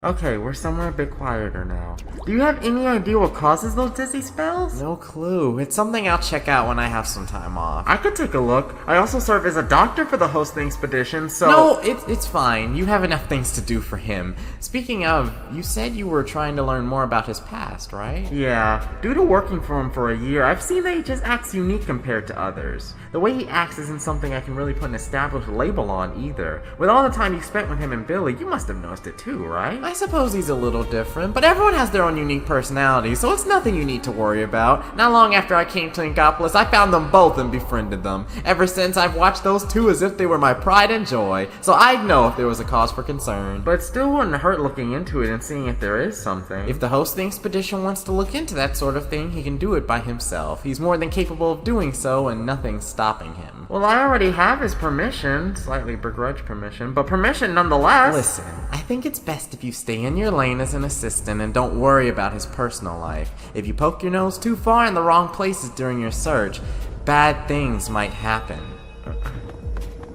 Okay, we're somewhere a bit quieter now. Do you have any idea what causes those dizzy spells? No clue. It's something I'll check out when I have some time off. I could take a look. I also serve as a doctor for the host Inkspedition, so... No, it's fine. You have enough things to do for him. Speaking of, you said you were trying to learn more about his past, right? Yeah. Due to working for him for a year, I've seen that he just acts unique compared to others. The way he acts isn't something I can really put an established label on either. With all the time you spent with him and Billy, you must have noticed it too, right? I suppose he's a little different, but everyone has their own unique personality, so it's nothing you need to worry about. Not long after I came to Inkopolis, I found them both and befriended them. Ever since, I've watched those two as if they were my pride and joy, so I'd know if there was a cause for concern. But it still wouldn't hurt looking into it and seeing if there is something. If the host Inkspedition wants to look into that sort of thing, he can do it by himself. He's more than capable of doing so, and nothing's stopping him. Well, I already have his permission. Slightly begrudged permission, but permission nonetheless. Listen, I think it's best if you stay in your lane as an assistant and don't worry about his personal life. If you poke your nose too far in the wrong places during your search, bad things might happen.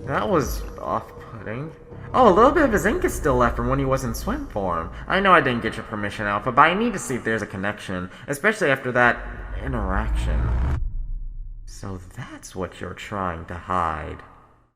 That was off-putting. Oh, a little bit of his ink is still left from when he was in swim form. I know I didn't get your permission, Alpha, but I need to see if there's a connection, especially after that interaction. So that's what you're trying to hide.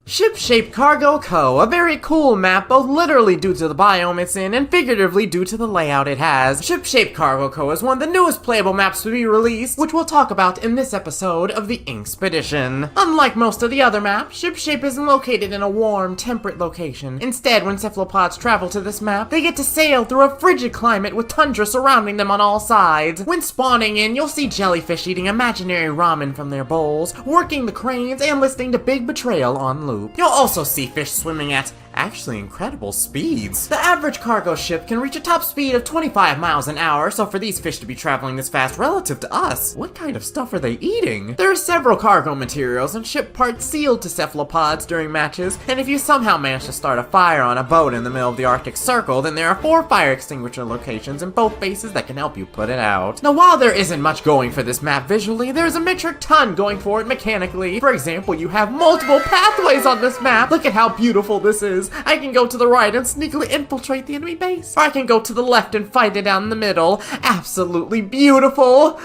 Shipshape Cargo Co., a very cool map, both literally due to the biome it's in and figuratively due to the layout it has. Shipshape Cargo Co. is one of the newest playable maps to be released, which we'll talk about in this episode of the Inkspedition. Unlike most of the other maps, Shipshape isn't located in a warm, temperate location. Instead, when cephalopods travel to this map, they get to sail through a frigid climate with tundra surrounding them on all sides. When spawning in, you'll see jellyfish eating imaginary ramen from their bowls, working the cranes, and listening to Big Betrayal on loop. You'll also see fish swimming at actually incredible speeds. The average cargo ship can reach a top speed of 25 miles an hour, so for these fish to be traveling this fast relative to us, what kind of stuff are they eating? There are several cargo materials and ship parts sealed to cephalopods during matches, and if you somehow manage to start a fire on a boat in the middle of the Arctic Circle, then there are 4 fire extinguisher locations in both bases that can help you put it out. Now, while there isn't much going for this map visually, there's a metric ton going for it mechanically. For example, you have multiple pathways on this map. Look at how beautiful this is. I can go to the right and sneakily infiltrate the enemy base, or I can go to the left and fight it down the middle. Absolutely beautiful!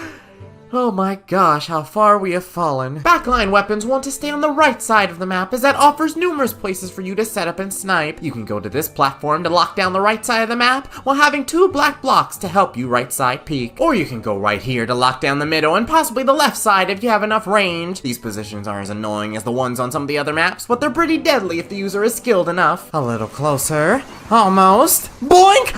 Oh my gosh, how far we have fallen. Backline weapons want to stay on the right side of the map, as that offers numerous places for you to set up and snipe. You can go to this platform to lock down the right side of the map, while having 2 black blocks to help you right side peek. Or you can go right here to lock down the middle and possibly the left side if you have enough range. These positions aren't as annoying as the ones on some of the other maps, but they're pretty deadly if the user is skilled enough. A little closer. Almost. Boink!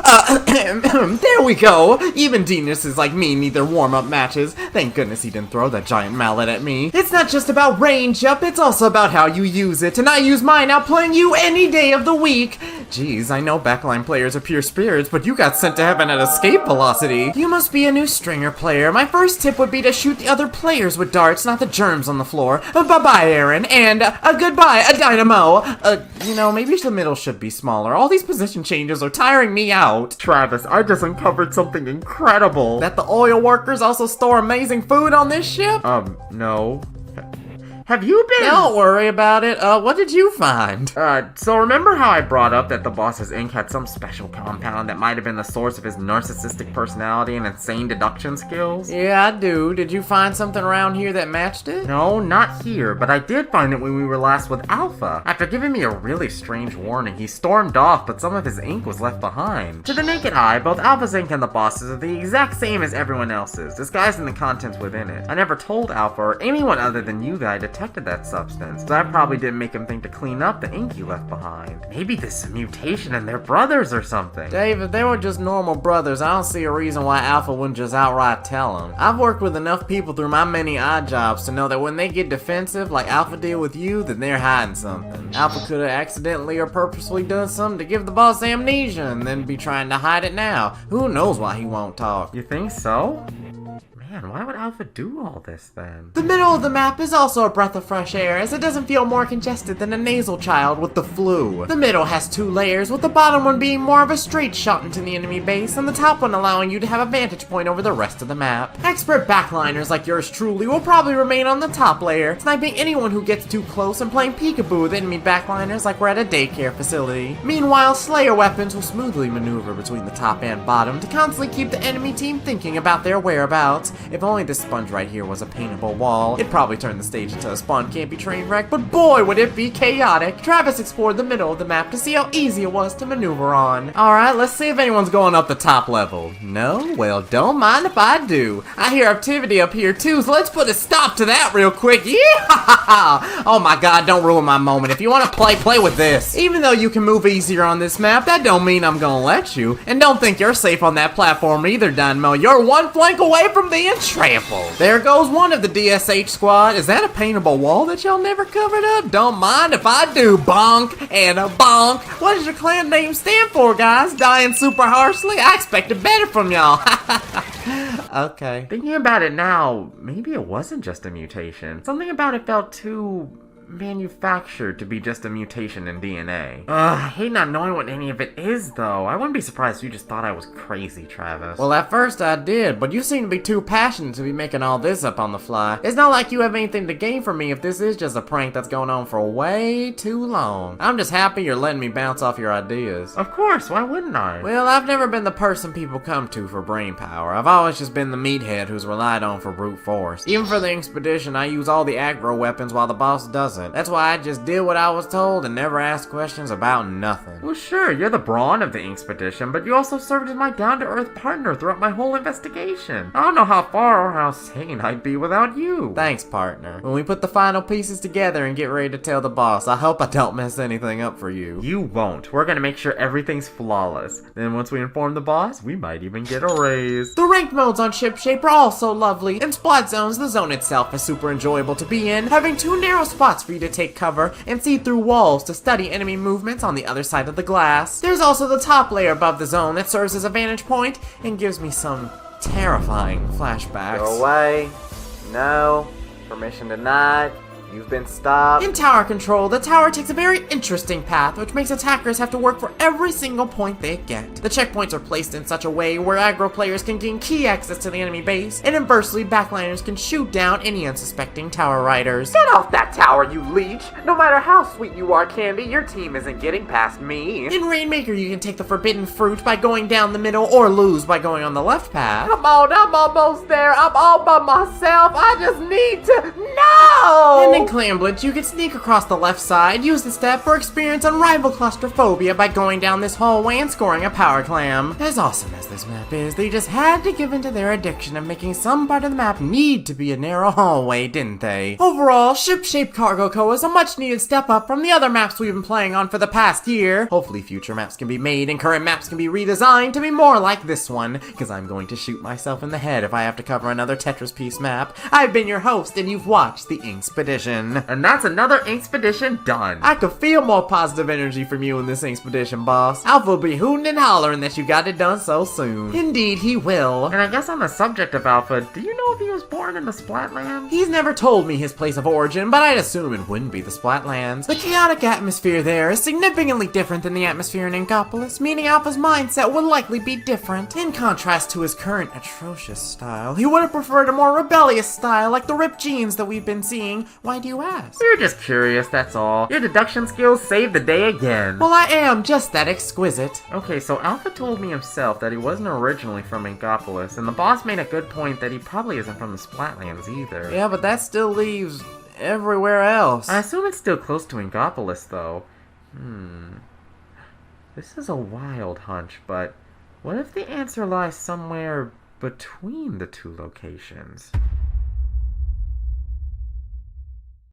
There we go! Even geniuses like me need their warm-up matches. Thank goodness he didn't throw that giant mallet at me. It's not just about range up, it's also about how you use it, and I use mine outplaying you any day of the week. Jeez, I know backline players are pure spirits, but you got sent to heaven at escape velocity. You must be a new stringer player. My first tip would be to shoot the other players with darts, not the germs on the floor. Bye-bye, Aaron, and goodbye, a dynamo. Maybe the middle should be smaller. All these position changes are tiring me out. Travis, I just uncovered something incredible. That the oil workers also store amazing food on this ship? No. Have you been? Don't worry about it. What did you find? So remember how I brought up that the boss's ink had some special compound that might have been the source of his narcissistic personality and insane deduction skills? Yeah, I do. Did you find something around here that matched it? No, not here, but I did find it when we were last with Alpha. After giving me a really strange warning, he stormed off, but some of his ink was left behind. To the naked eye, both Alpha's ink and the boss's are the exact same as everyone else's, disguising the contents within it. I never told Alpha or anyone other than you guys detected that substance, so that probably didn't make him think to clean up the ink you left behind. Maybe this is a mutation and they're brothers or something. Dave, if they were just normal brothers, I don't see a reason why Alpha wouldn't just outright tell them. I've worked with enough people through my many odd jobs to know that when they get defensive, like Alpha did with you, then they're hiding something. Alpha could have accidentally or purposefully done something to give the boss amnesia and then be trying to hide it now. Who knows why he won't talk? You think so? Man, why would Alpha do all this then? The middle of the map is also a breath of fresh air, as it doesn't feel more congested than a nasal child with the flu. The middle has 2 layers, with the bottom one being more of a straight shot into the enemy base, and the top one allowing you to have a vantage point over the rest of the map. Expert backliners like yours truly will probably remain on the top layer, sniping anyone who gets too close and playing peekaboo with enemy backliners like we're at a daycare facility. Meanwhile, Slayer weapons will smoothly maneuver between the top and bottom to constantly keep the enemy team thinking about their whereabouts. If only this sponge right here was a paintable wall, it'd probably turn the stage into a spawn campy train wreck, but boy would it be chaotic. Travis explored the middle of the map to see how easy it was to maneuver on. Alright, let's see if anyone's going up the top level. No? Well, don't mind if I do. I hear activity up here too, so let's put a stop to that real quick. Yeah! Oh my god, don't ruin my moment. If you want to play with this. Even though you can move easier on this map, that don't mean I'm gonna let you. And don't think you're safe on that platform either, Dunmo. You're one flank away from being trampled. There goes one of the DSH squad. Is that a paintable wall that y'all never covered up? Don't mind if I do. Bonk and a bonk. What does your clan name stand for, guys? Dying super harshly? I expected better from y'all. Okay. Thinking about it now, maybe it wasn't just a mutation. Something about it felt too manufactured to be just a mutation in DNA. I hate not knowing what any of it is, though. I wouldn't be surprised if you just thought I was crazy, Travis. Well, at first I did, but you seem to be too passionate to be making all this up on the fly. It's not like you have anything to gain from me if this is just a prank that's going on for way too long. I'm just happy you're letting me bounce off your ideas. Of course, why wouldn't I? Well, I've never been the person people come to for brain power. I've always just been the meathead who's relied on for brute force. Even for the Inkspedition, I use all the aggro weapons while the boss doesn't. That's why I just did what I was told and never asked questions about nothing. Well, sure, you're the brawn of the Inkspedition, but you also served as my down-to-earth partner throughout my whole investigation. I don't know how far or how sane I'd be without you. Thanks, partner. When we put the final pieces together and get ready to tell the boss, I hope I don't mess anything up for you. You won't. We're gonna make sure everything's flawless. Then once we inform the boss, we might even get a raise. The ranked modes on Shipshape are also lovely. In Splat Zones, the zone itself is super enjoyable to be in, having 2 narrow spots for you to take cover and see through walls to study enemy movements on the other side of the glass. There's also the top layer above the zone that serves as a vantage point and gives me some terrifying flashbacks. Go away. No. Permission denied. You've been stopped. In tower control, the tower takes a very interesting path, which makes attackers have to work for every single point they get. The checkpoints are placed in such a way where aggro players can gain key access to the enemy base, and inversely, backliners can shoot down any unsuspecting tower riders. Get off that tower, you leech! No matter how sweet you are, Candy, your team isn't getting past me. In Rainmaker, you can take the forbidden fruit by going down the middle, or lose by going on the left path. Come on, I'm almost there. I'm all by myself. I just need to... No! And in Clamblitz, you can sneak across the left side, use the step, or experience unrivaled claustrophobia by going down this hallway and scoring a power clam. As awesome as this map is, they just had to give into their addiction of making some part of the map need to be a narrow hallway, didn't they? Overall, Shipshape Cargo Co. is a much needed step up from the other maps we've been playing on for the past year. Hopefully future maps can be made and current maps can be redesigned to be more like this one, because I'm going to shoot myself in the head if I have to cover another Tetris piece map. I've been your host and you've watched the Inkspedition. And that's another Inkspedition done. I could feel more positive energy from you in this Inkspedition, boss. Alpha will be hooting and hollering that you got it done so soon. Indeed, he will. And I guess on the subject of Alpha, do you know if he was born in the Splatlands? He's never told me his place of origin, but I'd assume it wouldn't be the Splatlands. The chaotic atmosphere there is significantly different than the atmosphere in Inkopolis, meaning Alpha's mindset would likely be different. In contrast to his current atrocious style, he would have preferred a more rebellious style like the ripped jeans that we've been seeing. Why do you ask? You're just curious, that's all. Your deduction skills saved the day again. Well, I am just that exquisite. Okay, so Alpha told me himself that he wasn't originally from Inkopolis, and the boss made a good point that he probably isn't from the Splatlands either. Yeah, but that still leaves everywhere else. I assume it's still close to Inkopolis, though. This is a wild hunch, but what if the answer lies somewhere between the 2 locations?